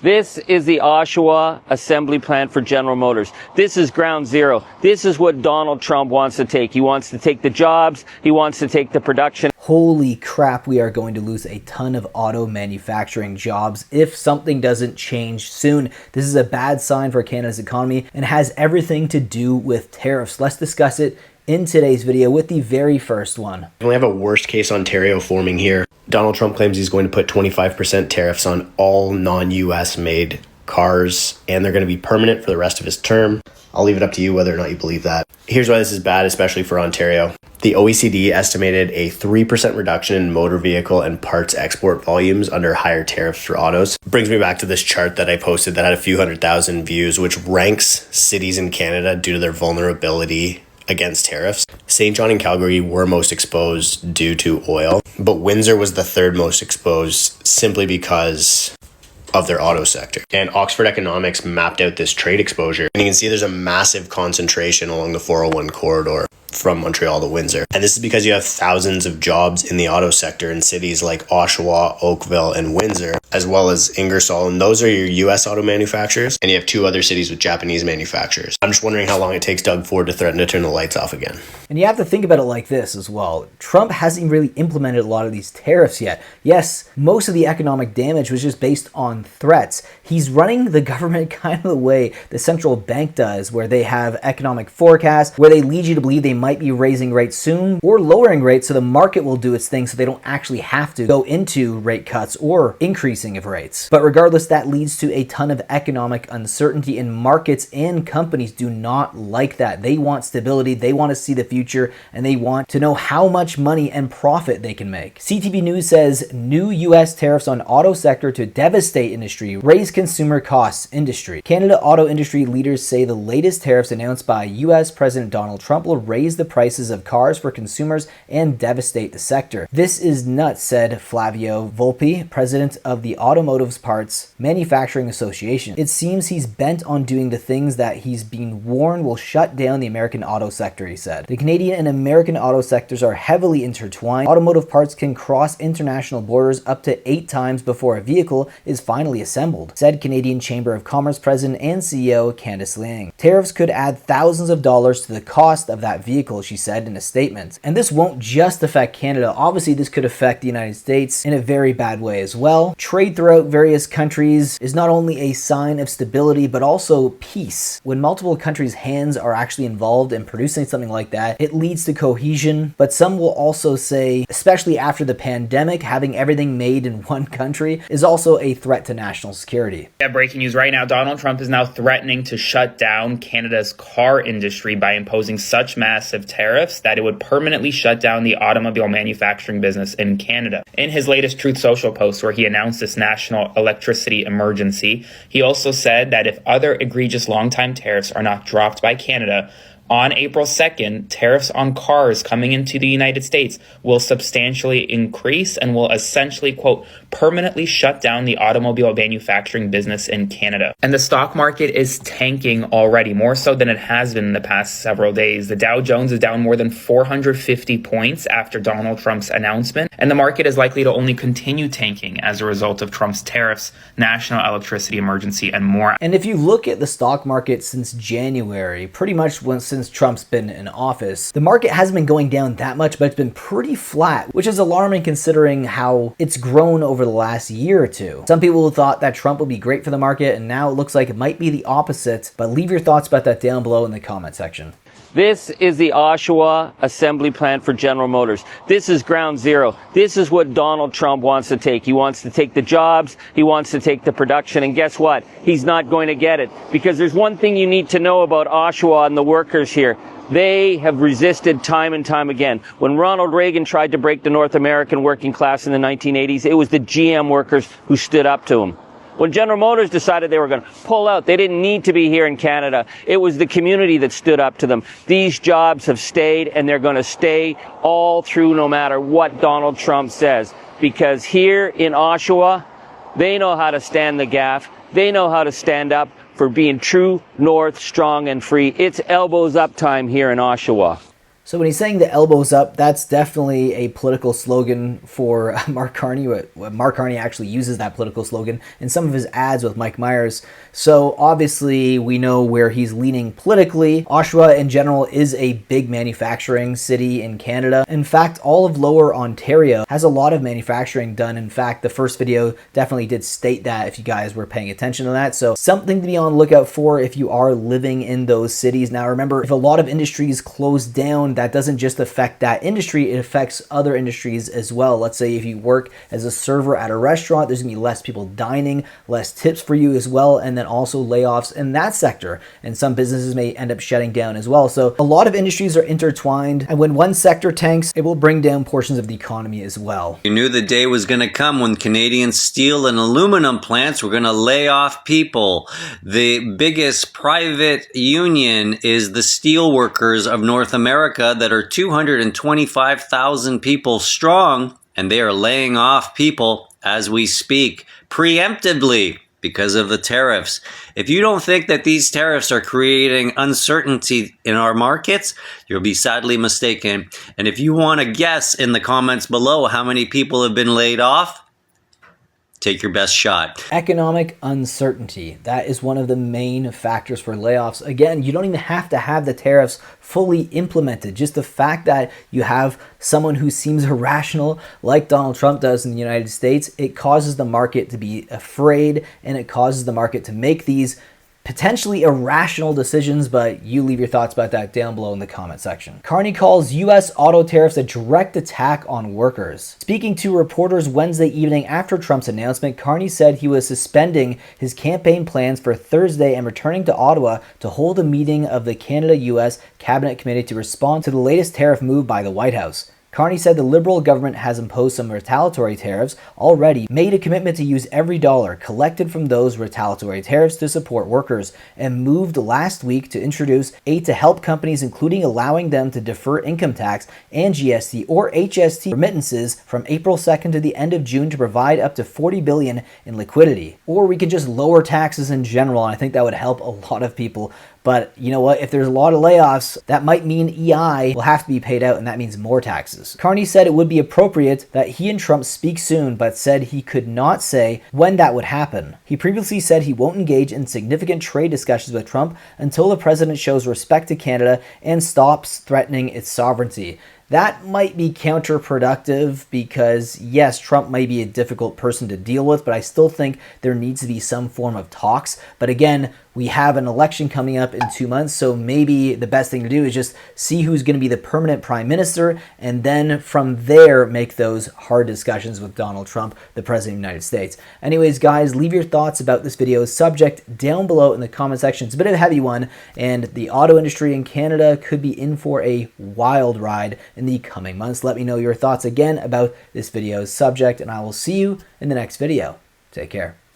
This is the Oshawa assembly plant for General Motors. This is ground zero. This is what Donald Trump wants to take. He wants to take the jobs. He wants to take the production. Holy crap, we are going to lose a ton of auto manufacturing jobs if something doesn't change soon. This is a bad sign for Canada's economy and has everything to do with tariffs. Let's discuss it in today's video with the very first one. We have a worst case Ontario forming here. Donald Trump claims he's going to put 25% tariffs on all non-US made cars, and they're going to be permanent for the rest of his term. I'll leave it up to you whether or not you believe that. Here's why this is bad, especially for Ontario. The OECD estimated a 3% reduction in motor vehicle and parts export volumes under higher tariffs for autos. Brings me back to this chart that I posted that had a few 100,000 views, which ranks cities in Canada due to their vulnerability against tariffs. St. John and Calgary were most exposed due to oil, but Windsor was the third most exposed simply because of their auto sector. And Oxford Economics mapped out this trade exposure, and you can see there's a massive concentration along the 401 corridor from Montreal to Windsor. And this is because you have thousands of jobs in the auto sector in cities like Oshawa, Oakville, and Windsor, as well as Ingersoll, and those are your US auto manufacturers, and you have two other cities with Japanese manufacturers. I'm just wondering how long it takes Doug Ford to threaten to turn the lights off again. And you have to think about it like this as well. Trump hasn't really implemented a lot of these tariffs yet. Yes, most of the economic damage was just based on threats. He's running the government kind of the way the central bank does, where they have economic forecasts, where they lead you to believe they might be raising rates soon or lowering rates so the market will do its thing so they don't actually have to go into rate cuts or increasing of rates. But regardless, that leads to a ton of economic uncertainty, and markets and companies do not like that. They want stability, they want to see the future, and they want to know how much money and profit they can make. CTV News says new US tariffs on auto sector to devastate industry, raise consumer costs industry. Canada auto industry leaders say the latest tariffs announced by US President Donald Trump will raise the prices of cars for consumers and devastate the sector. This is nuts, said Flavio Volpi, president of the Automotive Parts Manufacturing Association. It seems he's bent on doing the things that he's been warned will shut down the American auto sector, he said. The Canadian and American auto sectors are heavily intertwined. Automotive parts can cross international borders up to 8 times before a vehicle is finally assembled, said Canadian Chamber of Commerce President and CEO Candice Liang. Tariffs could add thousands of dollars to the cost of that vehicle, she said in a statement. And this won't just affect Canada. Obviously, this could affect the United States in a very bad way as well. Trade throughout various countries is not only a sign of stability, but also peace. When multiple countries' hands are actually involved in producing something like that, it leads to cohesion. But some will also say, especially after the pandemic, having everything made in one country is also a threat to national security. Yeah, breaking news right now. Donald Trump is now threatening to shut down Canada's car industry by imposing such massive tariffs that it would permanently shut down the automobile manufacturing business in Canada. In his latest Truth Social post, where he announced this national electricity emergency, he also said that if other egregious long-time tariffs are not dropped by Canada, on April 2nd, tariffs on cars coming into the United States will substantially increase and will essentially, quote, permanently shut down the automobile manufacturing business in Canada. And the stock market is tanking already, more so than it has been in the past several days. The Dow Jones is down more than 450 points after Donald Trump's announcement, and the market is likely to only continue tanking as a result of Trump's tariffs, national electricity emergency, and more. And if you look at the stock market since January, pretty much since Trump's been in office, the market hasn't been going down that much, but it's been pretty flat, which is alarming considering how it's grown over the last year or two. Some people thought that Trump would be great for the market, and now it looks like it might be the opposite, but leave your thoughts about that down below in the comment section. This is the Oshawa assembly plant for General Motors. This is ground zero. This is what Donald Trump wants to take. He wants to take the jobs. He wants to take the production. And guess what? He's not going to get it. Because there's one thing you need to know about Oshawa and the workers here. They have resisted time and time again. When Ronald Reagan tried to break the North American working class in the 1980s, it was the GM workers who stood up to him. When General Motors decided they were going to pull out, they didn't need to be here in Canada. It was the community that stood up to them. These jobs have stayed, and they're going to stay all through no matter what Donald Trump says. Because here in Oshawa, they know how to stand the gaff. They know how to stand up for being true, north, strong, and free. It's elbows up time here in Oshawa. So when he's saying the elbows up, that's definitely a political slogan for Mark Carney. Mark Carney actually uses that political slogan in some of his ads with Mike Myers. So obviously we know where he's leaning politically. Oshawa in general is a big manufacturing city in Canada. In fact, all of Lower Ontario has a lot of manufacturing done. In fact, the first video definitely did state that, if you guys were paying attention to that. So something to be on the lookout for if you are living in those cities. Now remember, if a lot of industries close down, that doesn't just affect that industry, it affects other industries as well. Let's say if you work as a server at a restaurant, there's gonna be less people dining, less tips for you as well, and then also layoffs in that sector. And some businesses may end up shutting down as well. So a lot of industries are intertwined, and when one sector tanks, it will bring down portions of the economy as well. You knew the day was going to come when Canadian steel and aluminum plants were going to lay off people. The biggest private union is the steel workers of North America that are 225,000 people strong, and they are laying off people as we speak, preemptively because of the tariffs. If you don't think that these tariffs are creating uncertainty in our markets, you'll be sadly mistaken. And if you want to guess in the comments below how many people have been laid off, take your best shot. Economic uncertainty. That is one of the main factors for layoffs. Again, you don't even have to have the tariffs fully implemented. Just the fact that you have someone who seems irrational like Donald Trump does in the United States, it causes the market to be afraid, and it causes the market to make these potentially irrational decisions, but you leave your thoughts about that down below in the comment section. Carney calls U.S. auto tariffs a direct attack on workers. Speaking to reporters Wednesday evening after Trump's announcement, Carney said he was suspending his campaign plans for Thursday and returning to Ottawa to hold a meeting of the Canada-U.S. Cabinet Committee to respond to the latest tariff move by the White House. Carney said the Liberal government has imposed some retaliatory tariffs already, made a commitment to use every dollar collected from those retaliatory tariffs to support workers, and moved last week to introduce aid to help companies, including allowing them to defer income tax and GST or HST remittances from April 2nd to the end of June to provide up to $40 billion in liquidity. Or we could just lower taxes in general, and I think that would help a lot of people. But you know what? If there's a lot of layoffs, that might mean EI will have to be paid out, and that means more taxes. Carney said it would be appropriate that he and Trump speak soon, but said he could not say when that would happen. He previously said he won't engage in significant trade discussions with Trump until the president shows respect to Canada and stops threatening its sovereignty. That might be counterproductive because, yes, Trump may be a difficult person to deal with, but I still think there needs to be some form of talks. But again, we have an election coming up in 2 months, so maybe the best thing to do is just see who's going to be the permanent prime minister, and then from there make those hard discussions with Donald Trump, the president of the United States. Anyways, guys, leave your thoughts about this video's subject down below in the comment section. It's a bit of a heavy one, and the auto industry in Canada could be in for a wild ride in the coming months. Let me know your thoughts again about this video's subject, and I will see you in the next video. Take care.